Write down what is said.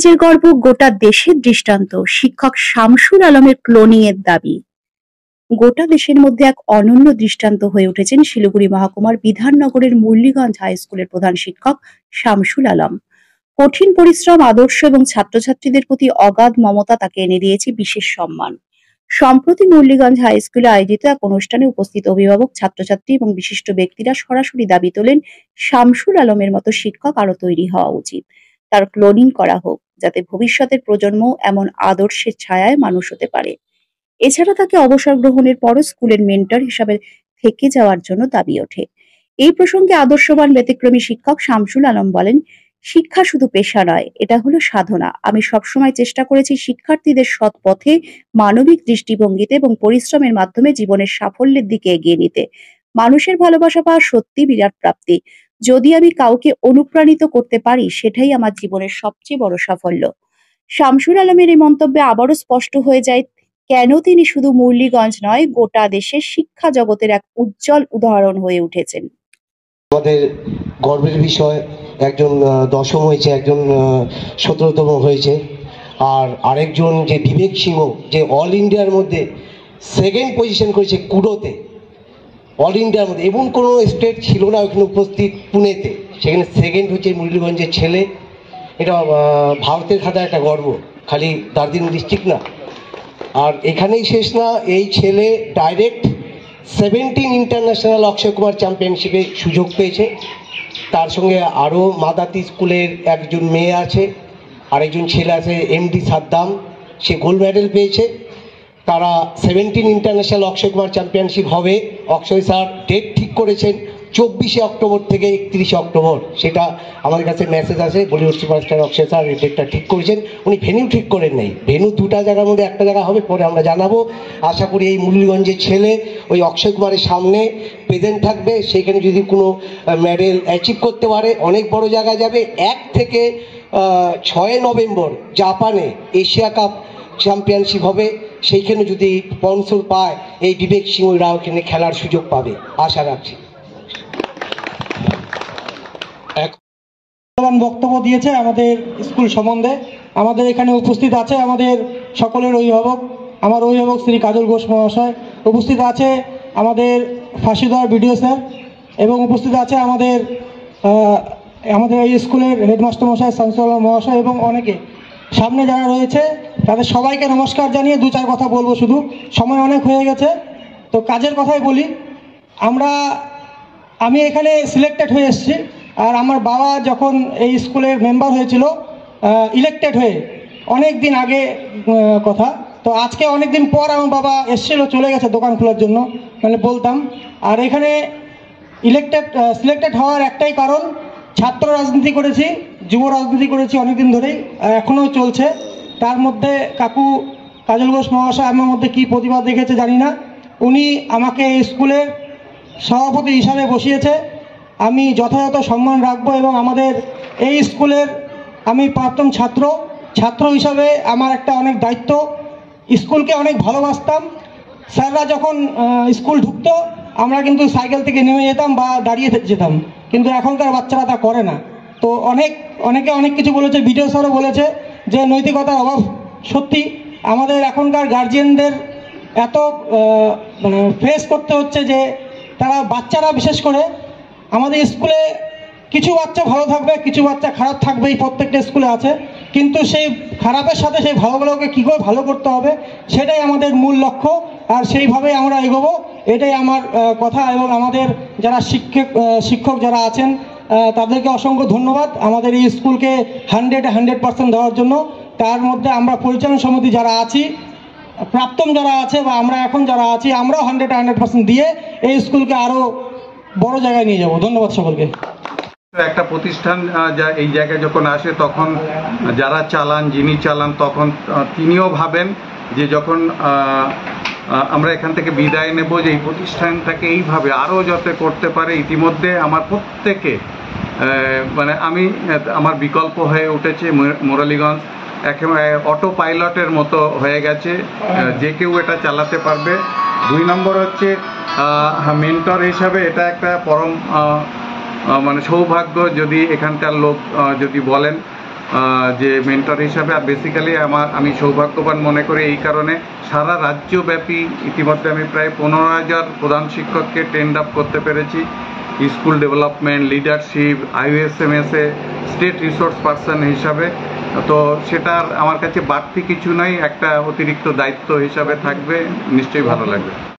মুন্সিগঞ্জের গর্ব, গোটা দেশের দৃষ্টান্ত শিক্ষক শামসুল আলমের ক্লোনিং এর দাবি। গোটা দেশের মধ্যে এক অনন্য দৃষ্টান্ত হয়ে উঠেছেন শিলিগুড়ি মহকুমার বিধাননগরের মুরলীগঞ্জ হাই স্কুলের প্রধান শিক্ষক শামসুল আলম। কঠিন পরিশ্রম, আদর্শ এবং ছাত্রছাত্রীদের প্রতি অগাধ মমতা তাকে এনে দিয়েছে বিশেষ সম্মান। সম্প্রতি মুরলীগঞ্জ হাই স্কুলে আয়োজিত এক অনুষ্ঠানে উপস্থিত অভিভাবক, ছাত্রছাত্রী এবং বিশিষ্ট ব্যক্তিরা সরাসরি দাবি তোলেন, শামসুল আলমের মতো শিক্ষক আরো তৈরি হওয়া উচিত। তার ক্লোনিং করা হোক, যাতে ভবিষ্যতের প্রজন্ম এমন আদর্শের ছায়ায় মানুষ হতে পারে। এছাড়া তাকে অবসর গ্রহণের পরও স্কুলের মেন্টর হিসাবে থেকে যাওয়ার জন্য দাবি ওঠে। এই প্রসঙ্গে আদর্শবান ব্যতিক্রমী শিক্ষক শামসুল আলম বলেন, শিক্ষা শুধু পেশা নয়, এটা হলো সাধনা। আমি সবসময় চেষ্টা করেছি শিক্ষার্থীদের সৎ পথে, মানবিক দৃষ্টিভঙ্গিতে এবং পরিশ্রমের মাধ্যমে জীবনের সাফল্যের দিকে এগিয়ে নিতে। মানুষের ভালোবাসা পাওয়া সত্যি বিরাট প্রাপ্তি। যদি আমি কাউকে অনুপ্রাণিত করতে পারি, সেটাই আমার জীবনের সবচেয়ে বড় সাফল্য। শামসুল আলমের এই মন্তব্যে আবারও স্পষ্ট হয়ে যায় কেন তিনি শুধু মুরলীগঞ্জ নয়, গোটা দেশের শিক্ষা জগতের এক উজ্জ্বল উদাহরণ হয়ে উঠেছেন। আমাদের গর্বের বিষয়, একজন দশম হয়েছে, একজন 17তম হয়েছে, আর আরেকজন যে বিবেক সিংহ, যে অল ইন্ডিয়ার মধ্যে সেকেন্ড পজিশন করেছে কুড়োতে, অল ইন্ডিয়ার মধ্যে এমন কোনো স্টেট ছিল না ওখানে উপস্থিত, পুনেতে, সেখানে সেকেন্ড হচ্ছে মুরলীগঞ্জের ছেলে। এটা ভারতের খাতায় একটা গর্ব, খালি দার্জিলিং ডিস্ট্রিক্ট না। আর এখানেই শেষ না, এই ছেলে ডাইরেক্ট 17 ইন্টারন্যাশনাল অক্ষয় কুমার চ্যাম্পিয়নশিপে সুযোগ পেয়েছে। তার সঙ্গে আরও মাদাতি স্কুলের একজন মেয়ে আছে, আরেকজন ছেলে আছে এমডি সাদ্দাম, সে গোল্ড মেডেল পেয়েছে। তারা 17 ইন্টারন্যাশনাল অক্ষয় কুমার চ্যাম্পিয়নশিপ হবে। অক্ষয় স্যার ডেট ঠিক করেছেন 24শে অক্টোবর থেকে 31শে অক্টোবর, সেটা আমাদের কাছে মেসেজ আছে। বলিউড সুপারস্টার অক্ষয় স্যার এই ডেটটা ঠিক করেছেন। উনি ভেন্যু ঠিক করেন নাই, ভেন্যু দুটা জায়গার মধ্যে একটা জায়গা হবে, পরে আমরা জানাবো। আশা করি এই মুরলীগঞ্জের ছেলে ওই অক্ষয় কুমারের সামনে প্রেজেন্ট থাকবে, সেখানে যদি কোনো মেডেল অ্যাচিভ করতে পারে অনেক বড় জায়গায় যাবে। 1 থেকে 6 নভেম্বর জাপানে এশিয়া কাপ চ্যাম্পিয়নশিপ হবে, সেইখানে যদি স্পন্সর পায় এই বিবেক সিংহরা ওখানে খেলার সুযোগ পাবে, আশা রাখছি। বক্তব্য দিয়েছে আমাদের স্কুল সম্বন্ধে। আমাদের এখানে উপস্থিত আছে আমাদের সকলের অভিভাবক, আমার অভিভাবক শ্রী কাজল ঘোষ মহাশয়, উপস্থিত আছে আমাদের ফাঁসিদার বিডিও স্যার, এবং উপস্থিত আছে আমাদের এই স্কুলের হেডমাস্টার মশাই, শামসুল আলম মহাশয়, এবং অনেকে সামনে যারা রয়েছে তাদের সবাইকে নমস্কার জানিয়ে 2-4 কথা বলবো। শুধু সময় অনেক হয়ে গেছে, তো কাজের কথাই বলি। আমি এখানে সিলেক্টেড হয়ে এসেছি, আর আমার বাবা যখন এই স্কুলের মেম্বার হয়েছিল ইলেক্টেড হয়ে, অনেক দিন আগে কথা, তো আজকে অনেক দিন পর আমার বাবা এসেছিল, চলে গেছে দোকান খোলার জন্য, মানে বলতাম। আর এখানে সিলেক্টেড হওয়ার একটাই কারণ, ছাত্র রাজনীতি করেছি, যুব রাজনীতি করেছি অনেকদিন ধরেই, এখনও চলছে। তার মধ্যে কাকু কাজল ঘোষ মহাশয় আমার মধ্যে কী প্রতিভা দেখেছে জানি না, উনি আমাকে এই স্কুলের সভাপতি হিসাবে বসিয়েছে। আমি যথাযথ সম্মান রাখবো, এবং আমাদের এই স্কুলের আমি প্রাক্তন ছাত্র হিসাবে আমার একটা অনেক দায়িত্ব। স্কুলকে অনেক ভালোবাসতাম। স্যাররা যখন স্কুল ঢুকতো আমরা কিন্তু সাইকেল থেকে নেমে যেতাম বা দাঁড়িয়ে যেতাম, কিন্তু এখনকার বাচ্চারা তা করে না। তো অনেকে অনেক কিছু বলেছে, বিডিও স্যারও বলেছে যে নৈতিকতার অভাব। সত্যি আমাদের এখনকার গার্জিয়ানদের এত ফেস করতে হচ্ছে যে তারা, বাচ্চারা বিশেষ করে, আমাদের স্কুলে কিছু বাচ্চা ভালো থাকবে, কিছু বাচ্চা খারাপ থাকবে, এই প্রত্যেকটা স্কুলে আছে, কিন্তু সেই খারাপের সাথে সেই ভালোগুলোকে কী করে ভালো করতে হবে সেটাই আমাদের মূল লক্ষ্য, আর সেইভাবেই আমরা এগোবো, এটাই আমার কথা। এবং আমাদের যারা শিক্ষক যারা আছেন তাদেরকে অসংখ্য ধন্যবাদ আমাদের এই স্কুলকে 100% দেওয়ার জন্য। তার মধ্যে আমরা পরিচালনা সমিতি যারা আছি, প্রাক্তন যারা আছে, বা আমরা এখন যারা আছি, আমরাও 100% দিয়ে এই স্কুলকে আরও বড় জায়গায় নিয়ে যাব। ধন্যবাদ সকলকে। একটা প্রতিষ্ঠান এই জায়গায় যখন আসে, তখন যারা যিনি চালান, তখন তিনিও ভাবেন যে যখন আমরা এখান থেকে বিদায় নেব, যে এই প্রতিষ্ঠানটাকে এইভাবে আরও যাতে করতে পারে। ইতিমধ্যে আমার প্রত্যেকে আমার বিকল্প হয়ে উঠেছে মুরলীগঞ্জ, একেবারে অটো পাইলটের মতো হয়ে গেছে, যে কেউ এটা চালাতে পারবে। 2 নম্বর হচ্ছে মেন্টর হিসাবে এটা একটা পরম সৌভাগ্য, যদি এখানকার লোক যদি বলেন। যে মেন্টর হিসাবে। আর বেসিক্যালি আমি সৌভাগ্যবান মনে করি এই কারণে, সারা রাজ্যব্যাপী ইতিমধ্যে আমি প্রায় 15,000 প্রধান শিক্ষককে ট্রেন্ড আপ করতে পেরেছি স্কুল ডেভেলপমেন্ট, লিডারশিপ, IOSMS-এ স্টেট রিসোর্স পার্সন হিসাবে। তো সেটা আমার কাছে বাড়তি কিছু নয়, একটা অতিরিক্ত দায়িত্ব হিসাবে থাকবে, নিশ্চয়ই ভালো লাগবে।